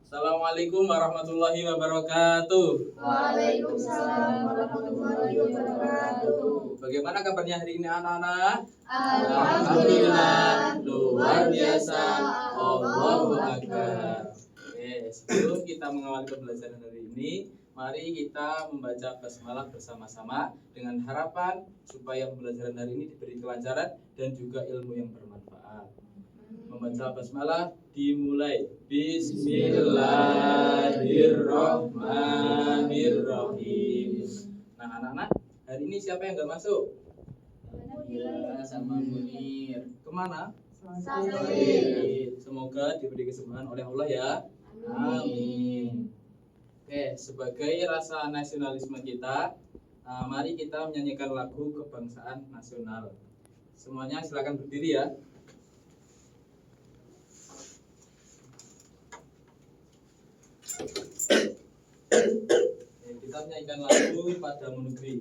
Assalamualaikum warahmatullahi wabarakatuh. Waalaikumsalam warahmatullahi wabarakatuh. Bagaimana kabarnya hari ini anak-anak? Alhamdulillah, luar biasa. Allahu Akbar. Oke, sebelum kita mengawali pembelajaran hari ini, mari kita membaca basmalah bersama-sama dengan harapan supaya pembelajaran hari ini diberi kelancaran dan juga ilmu yang bermanfaat. Membaca basmalah dimulai. Bismillahirrahmanirrahim. Nah, anak-anak, hari ini siapa yang nggak masuk? Sama Munir. Kemana? Sampai. Semoga diberi kesembuhan oleh Allah ya. Amin. Oke, sebagai rasa nasionalisme kita, mari kita menyanyikan lagu kebangsaan nasional. Semuanya silakan berdiri ya. Kita menyanyikan lagu Padamu Negeri.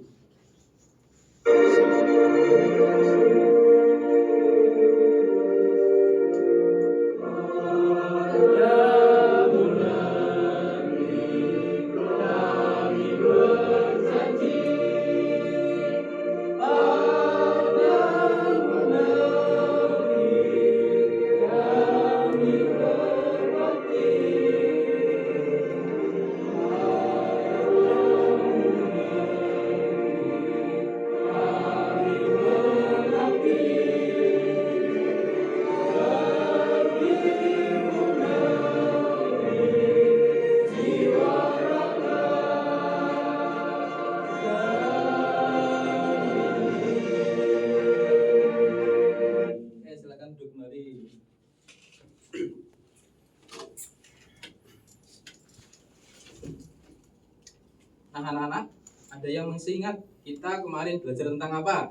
Nah, anak-anak, ada yang masih ingat kita kemarin belajar tentang apa?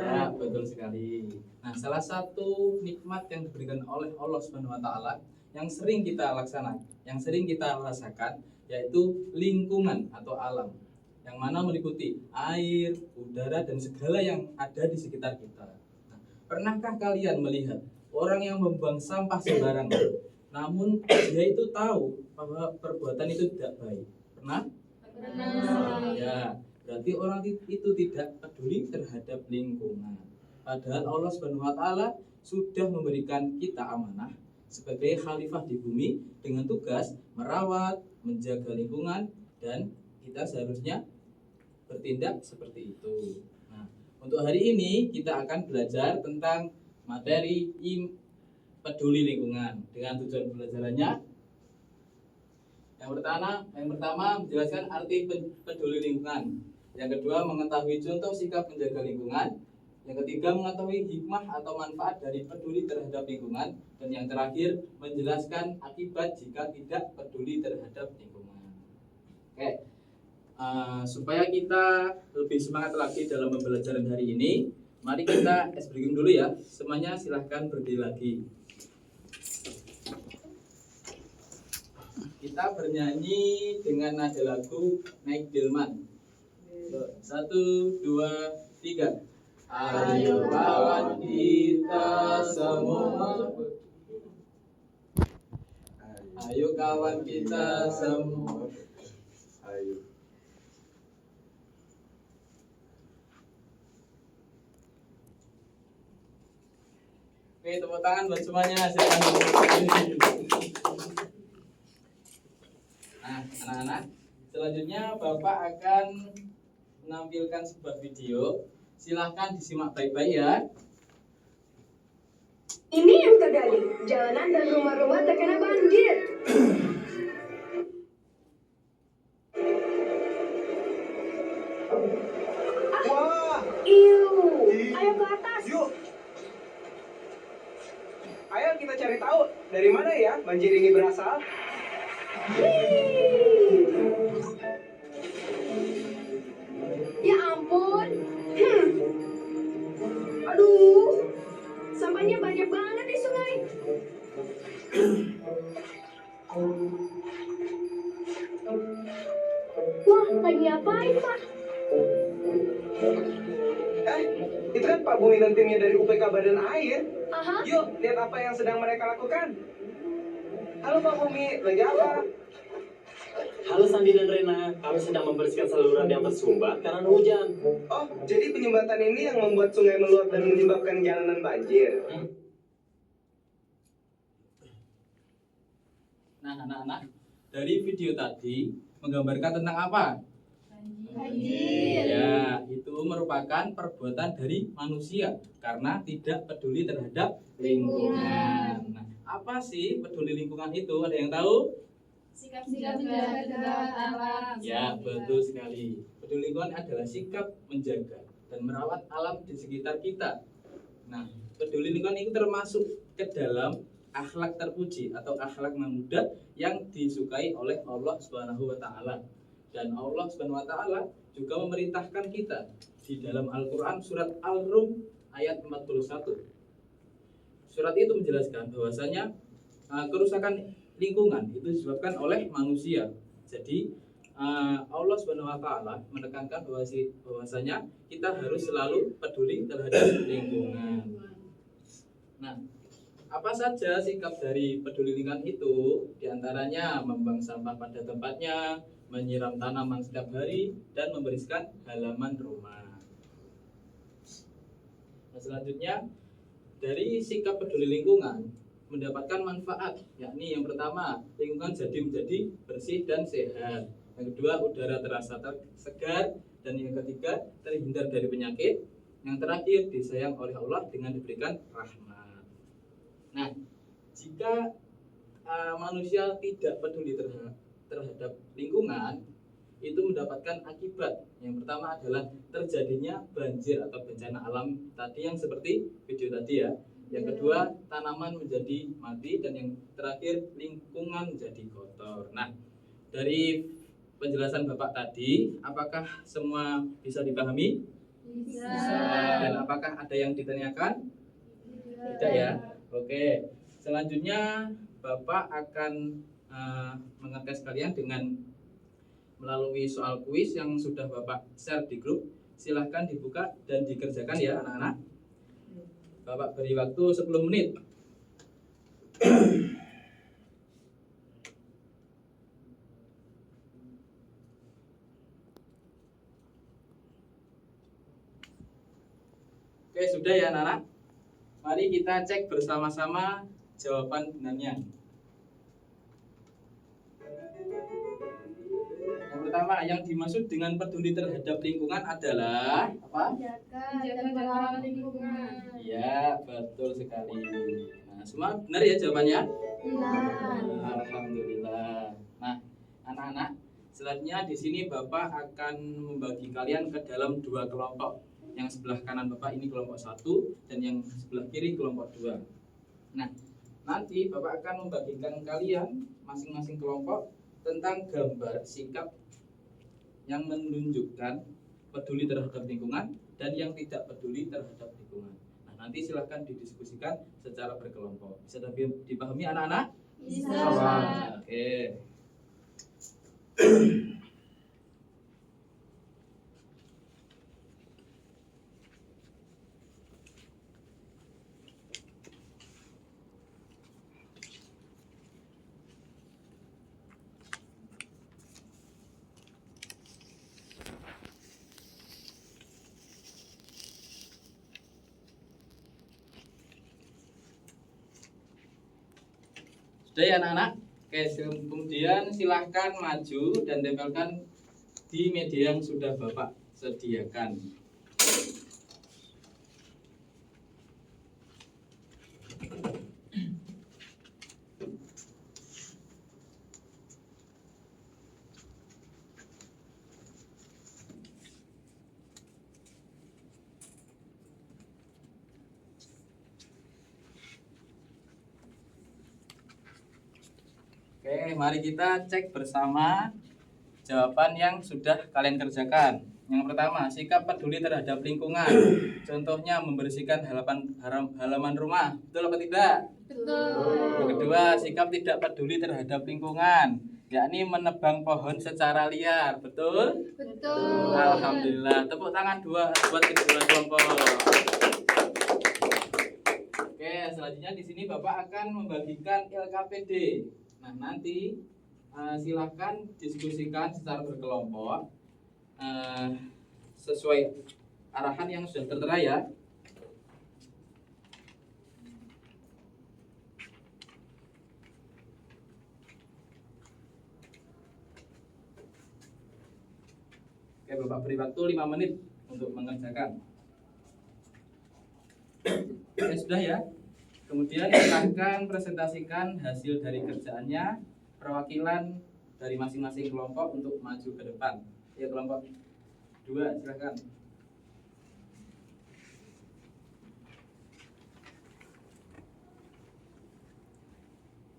Ya, betul sekali. Nah, salah satu nikmat yang diberikan oleh Allah Subhanahu wa taala yang sering kita laksanakan, yang sering kita rasakan yaitu lingkungan atau alam. Yang mana meliputi air, udara dan segala yang ada di sekitar kita. Nah, pernahkah kalian melihat orang yang membuang sampah sembarangan? Namun dia itu tahu bahwa perbuatan itu tidak baik. Pernah? Pernah. Ya, berarti orang itu tidak peduli terhadap lingkungan. Padahal Allah Subhanahu wa taala sudah memberikan kita amanah sebagai khalifah di bumi dengan tugas merawat, menjaga lingkungan dan kita seharusnya bertindak seperti itu. Nah, untuk hari ini kita akan belajar tentang materi peduli lingkungan. Dengan tujuan pembelajarannya yang pertama menjelaskan arti peduli lingkungan. Yang kedua mengetahui contoh sikap menjaga lingkungan. Yang ketiga mengetahui hikmah atau manfaat dari peduli terhadap lingkungan. Dan yang terakhir menjelaskan akibat jika tidak peduli terhadap lingkungan. Oke, supaya kita lebih semangat lagi dalam pembelajaran hari ini, mari kita ice breaking dulu ya. Semuanya silahkan berdiri lagi. Kita bernyanyi dengan nada lagu Naik Delman. 1, 2, 3. Ayo kawan kita semua. Ayo kawan kita semua. Ayo. Oke, tepuk tangan buat semuanya. Silakan. Nah, anak-anak, selanjutnya Bapak akan menampilkan sebuah video. Silahkan disimak baik-baik ya. Ini yang terjadi, jalanan dan rumah-rumah terkena banjir. Wah, Ayo ke atas. yuk. Ayo kita cari tahu dari mana ya banjir ini berasal. Ya ampun. Aduh, sampahnya banyak banget di sungai. Wah, lagi ngapain, Pak? Itu kan Pak Bumi dan timnya dari UPK Badan Air. Aha. Yuk, lihat apa yang sedang mereka lakukan. Halo Pak Bumi, lagi apa? Halo Sandi dan Rena, kami sedang membersihkan saluran yang tersumbat karena hujan. Oh, jadi penyumbatan ini yang membuat sungai meluap dan menyebabkan jalanan banjir. Nah, anak-anak, dari video tadi menggambarkan tentang apa? Banjir. Ya, itu merupakan perbuatan dari manusia karena tidak peduli terhadap lingkungan. Nah, apa sih peduli lingkungan itu? Ada yang tahu? Sikap menjaga alam. Ya, betul sekali. Peduli lingkungan adalah sikap menjaga dan merawat alam di sekitar kita. Nah, peduli lingkungan itu termasuk ke dalam akhlak terpuji atau akhlak memudah yang disukai oleh Allah Subhanahu wa taala. Dan Allah Subhanahu wa taala juga memerintahkan kita di dalam Al-Qur'an surat Al-Rum ayat 41. Surat itu menjelaskan bahwasanya kerusakan lingkungan itu disebabkan oleh manusia. Jadi Allah Subhanahu wa taala menekankan bahwasanya kita harus selalu peduli terhadap lingkungan. Nah, apa saja sikap dari peduli lingkungan itu? Di antaranya membuang sampah pada tempatnya, menyiram tanaman setiap hari, dan membersihkan halaman rumah. Nah, selanjutnya dari sikap peduli lingkungan mendapatkan manfaat, yakni yang pertama, lingkungan jadi menjadi bersih dan sehat. Yang kedua, udara terasa segar, dan yang ketiga, terhindar dari penyakit. Yang terakhir, disayang oleh Allah dengan diberikan rahmat. Nah, jika manusia tidak peduli terhadap lingkungan, itu mendapatkan akibat. Yang pertama adalah terjadinya banjir atau bencana alam tadi yang seperti video tadi ya. Yang kedua, tanaman menjadi mati, dan yang terakhir, lingkungan menjadi kotor. Nah, dari penjelasan Bapak tadi, apakah semua bisa dipahami? Bisa. Dan apakah ada yang ditanyakan? Tidak ya? Oke. Selanjutnya Bapak akan mengetes kalian dengan melalui soal kuis yang sudah Bapak share di grup. Silahkan dibuka dan dikerjakan ya anak-anak. Bapak beri waktu 10 menit. Oke, sudah ya anak-anak? Mari kita cek bersama-sama jawaban benarnya. Yang pertama, yang dimaksud dengan peduli terhadap lingkungan adalah apa? Menjaga dan merawat lingkungan. Ya, betul sekali. Nah, semua benar ya jawabannya? Benar. Alhamdulillah. Nah, anak-anak, selanjutnya di sini Bapak akan membagi kalian ke dalam dua kelompok. Yang sebelah kanan Bapak ini kelompok 1 dan yang sebelah kiri kelompok 2. Nah, nanti Bapak akan membagikan kalian masing-masing kelompok tentang gambar sikap yang menunjukkan peduli terhadap lingkungan dan yang tidak peduli terhadap lingkungan. Nah, nanti silahkan didiskusikan secara berkelompok. Bisa dipahami anak-anak? Bisa. Oke. Sudah ya anak-anak? Oke, kemudian silahkan maju dan tempelkan di media yang sudah Bapak sediakan. Oke, mari kita cek bersama jawaban yang sudah kalian kerjakan. Yang pertama, sikap peduli terhadap lingkungan. Contohnya membersihkan halaman rumah. Betul apa tidak? Betul. Yang kedua, sikap tidak peduli terhadap lingkungan, yakni menebang pohon secara liar. Betul? Betul. Alhamdulillah. Tepuk tangan buat kedua kelompok. Oke, selanjutnya di sini Bapak akan membagikan LKPD. Nah, nanti silakan diskusikan secara berkelompok sesuai arahan yang sudah tertera ya. Oke, Bapak beri waktu 5 menit untuk mengerjakan. Ya sudah ya. Kemudian silakan presentasikan hasil dari kerjaannya, perwakilan dari masing-masing kelompok untuk maju ke depan. Ya, kelompok 2 silakan.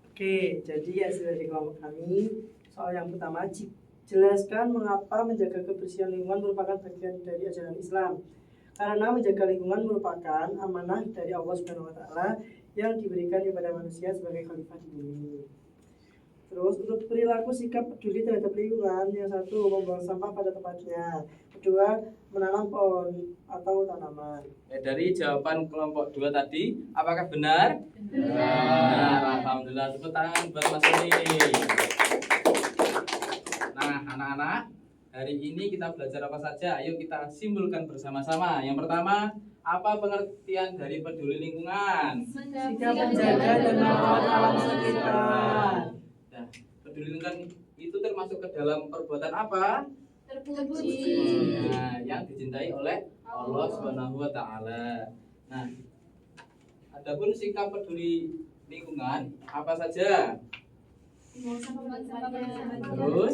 Oke, jadi hasil dari kelompok kami, soal yang pertama, jelaskan mengapa menjaga kebersihan lingkungan merupakan bagian dari ajaran Islam. Karena menjaga lingkungan merupakan amanah dari Allah Subhanahu wa taala yang diberikan kepada manusia sebagai khalifah di bumi. Terus untuk perilaku sikap peduli terhadap lingkungan, yang satu membuang sampah pada tempatnya, kedua menanam pohon atau tanaman. Dari jawaban kelompok 2 tadi, apakah benar? Benar. Alhamdulillah, tepuk tangan buat Mas Sony. Nah, anak-anak, hari ini kita belajar apa saja? Ayo kita simpulkan bersama-sama. Yang pertama, apa pengertian dari peduli lingkungan? Sikap menjaga dan merawat alam sekitar. Nah, peduli lingkungan itu termasuk ke dalam perbuatan apa? Terpuji. Nah, yang dicintai oleh Allah Subhanahu wa taala. Nah, adapun sikap peduli lingkungan apa saja? Terus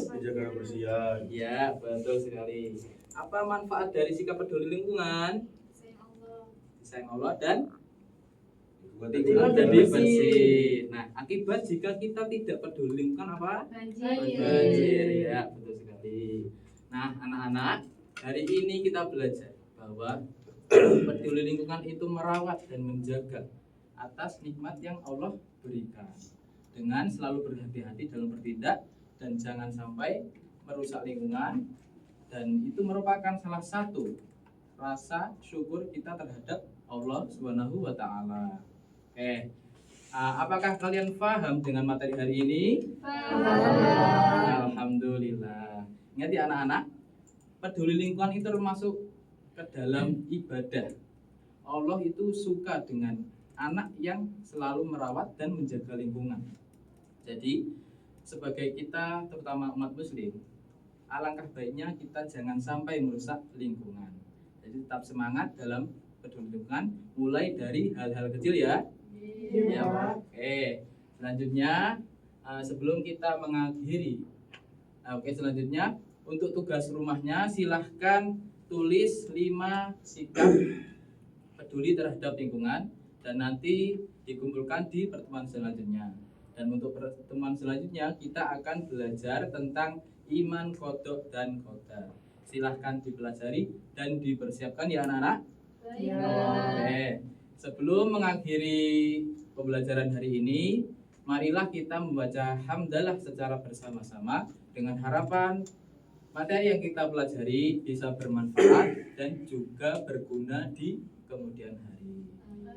Menjaga kebersihan. ya, betul sekali. Apa manfaat dari sikap peduli lingkungan? Sayang Allah dan lingkungan jadi bersih. Nah, akibat jika kita tidak peduli lingkungan apa? Banjir. Ya, betul sekali. Nah, anak-anak, hari ini kita belajar bahwa peduli lingkungan itu merawat dan menjaga atas nikmat yang Allah berikan dengan selalu berhati-hati dalam bertindak dan jangan sampai merusak lingkungan, dan itu merupakan salah satu rasa syukur kita terhadap Allah Subhanahu wa taala. Oke. Apakah kalian paham dengan materi hari ini? Alhamdulillah. Ingat ya anak-anak, peduli lingkungan itu termasuk ke dalam ibadah. Allah itu suka dengan anak yang selalu merawat dan menjaga lingkungan. Jadi, sebagai kita terutama umat muslim, alangkah baiknya kita jangan sampai merusak lingkungan. Jadi tetap semangat dalam peduli lingkungan, mulai dari hal-hal kecil ya. Ya, oke. Selanjutnya, sebelum kita mengakhiri, selanjutnya untuk tugas rumahnya silahkan tulis 5 sikap peduli terhadap lingkungan dan nanti dikumpulkan di pertemuan selanjutnya. Dan untuk pertemuan selanjutnya kita akan belajar tentang iman, qadha dan qadar. Silahkan dipelajari dan dipersiapkan ya anak-anak. Oke. Sebelum mengakhiri pembelajaran hari ini, marilah kita membaca hamdalah secara bersama-sama dengan harapan materi yang kita pelajari bisa bermanfaat dan juga berguna di kemudian hari.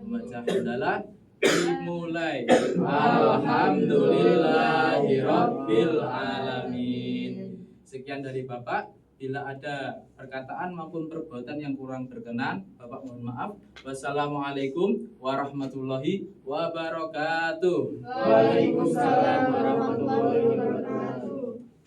Membaca hamdalah dimulai. Alhamdulillahirabbil alamin. Sekian dari Bapak. Bila ada perkataan maupun perbuatan yang kurang berkenan, Bapak mohon maaf. Wassalamualaikum warahmatullahi wabarakatuh. Waalaikumsalam warahmatullahi